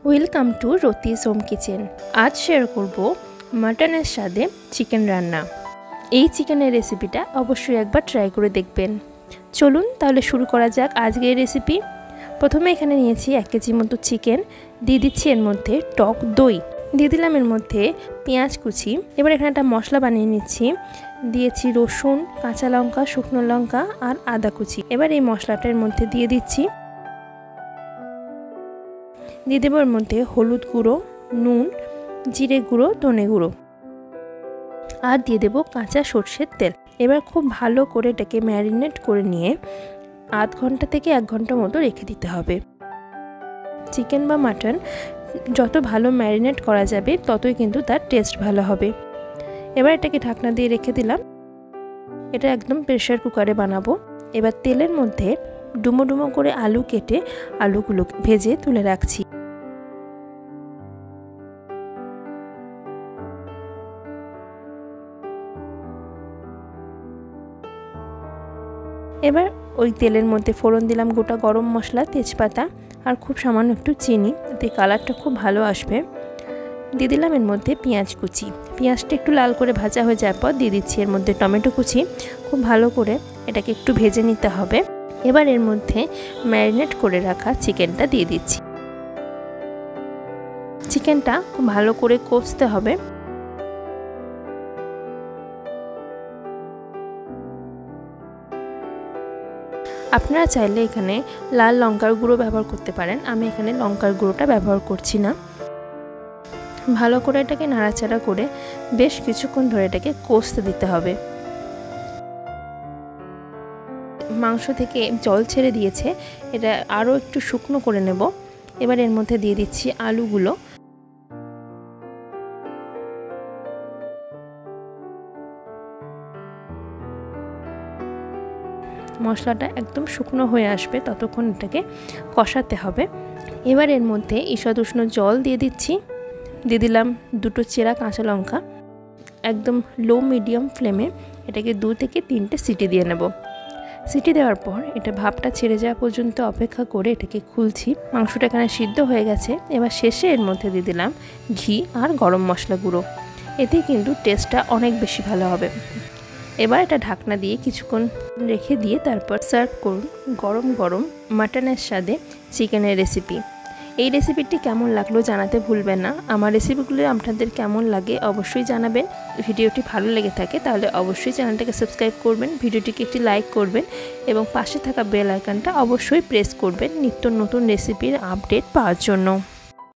Welcome to Rati's home kitchen. আজ share করব মাটনের স্বাদে চিকেন রান্না। এই চিকেনের রেসিপিটা অবশ্যই একবার ট্রাই করে দেখবেন। চলুন তাহলে শুরু করা যাক আজকের রেসিপি। প্রথমে এখানে নিয়েছি 1 কেজি মতো চিকেন, দিয়ে দিচ্ছি এর মধ্যে টক দই, দিয়ে দিলাম এর মধ্যে পেঁয়াজ কুচি। এবার এখানে একটা মশলা বানিয়ে নিচ্ছি, দিয়েছি রসুন, কাঁচা লঙ্কা, শুকনো লঙ্কা আর আদা কুচি। এবার এই মশলাটার মধ্যে দিয়ে দিচ্ছি, দিয়ে দেবো এর মধ্যে হলুদ গুঁড়ো, নুন, জিরে গুঁড়ো, ধনে গুঁড়ো আর দিয়ে দেবো কাঁচা সর্ষের তেল। এবার খুব ভালো করে এটাকে ম্যারিনেট করে নিয়ে আধ ঘন্টা থেকে 1 ঘন্টা মতো রেখে দিতে হবে। চিকেন বা মাটন যত ভালো ম্যারিনেট করা যাবে ততই কিন্তু তার টেস্ট ভালো হবে। এবার এটাকে ঢাকনা দিয়ে রেখে দিলাম। এটা একদম প্রেসার কুকারে বানাবো। এবার তেলের মধ্যে ডুমো ডুমো করে আলু কেটে আলুগুলো ভেজে তুলে রাখছি। এবার ওই তেলের মধ্যে ফোড়ন দিলাম গোটা গরম মশলা, তেজপাতা আর খুব সামান্য একটু চিনি, এতে কালারটা খুব ভালো আসবে। দিয়ে দিলাম এর মধ্যে পেঁয়াজ কুচি। পেঁয়াজটা একটু লাল করে ভাজা হয়ে যাওয়ার পর দিয়ে দিচ্ছি এর মধ্যে টমেটো কুচি। খুব ভালো করে এটাকে একটু ভেজে নিতে হবে। এবার এর মধ্যে ম্যারিনেট করে রাখা চিকেনটা দিয়ে দিচ্ছি। চিকেনটা খুব ভালো করে কষতে হবে। আপনারা চাইলে এখানে লাল লঙ্কার গুঁড়ো ব্যবহার করতে পারেন, আমি এখানে লঙ্কার গুঁড়োটা ব্যবহার করছি না। ভালো করে এটাকে নাড়াচাড়া করে বেশ কিছুক্ষণ ধরে এটাকে কষতে দিতে হবে। মাংস থেকে জল ছেড়ে দিয়েছে, এটা আরও একটু শুকনো করে নেব। এবার এর মধ্যে দিয়ে দিচ্ছি আলুগুলো। মশলাটা একদম শুকনো হয়ে আসবে ততক্ষণ এটাকে কষাতে হবে। এবার এর মধ্যে ঈষৎ উষ্ণ জল দিয়ে দিচ্ছি, দিয়ে দিলাম 2টো চেরা কাঁচা লঙ্কা। একদম লো মিডিয়াম ফ্লেমে এটাকে 2 থেকে 3টে সিটি দিয়ে নেব। সিটি দেওয়ার পর এটা ভাপটা ছেড়ে যাওয়া পর্যন্ত অপেক্ষা করে এটাকে খুলছি। মাংসটা এখানে সিদ্ধ হয়ে গেছে। এবার শেষে এর মধ্যে দিয়ে দিলাম ঘি আর গরম মশলা গুঁড়ো, এতে কিন্তু টেস্টটা অনেক বেশি ভালো হবে। এবার এটা ঢাকনা দিয়ে কিছুক্ষণ রেখে দিয়ে তারপর সার্ভ করুন গরম গরম মাটনের স্বাদে চিকেনের রেসিপি। এই রেসিপিটি কেমন লাগলো জানাতে ভুলবেন না। আমার রেসিপিগুলো আপনাদের কেমন লাগে অবশ্যই জানাবেন। ভিডিওটি ভালো লেগে থাকে তাহলে অবশ্যই চ্যানেলটাকে সাবস্ক্রাইব করবেন, ভিডিওটিকে একটি লাইক করবেন এবং পাশে থাকা বেল আইকনটা অবশ্যই প্রেস করবেন নিত্য নতুন রেসিপির আপডেট পাওয়ার জন্য।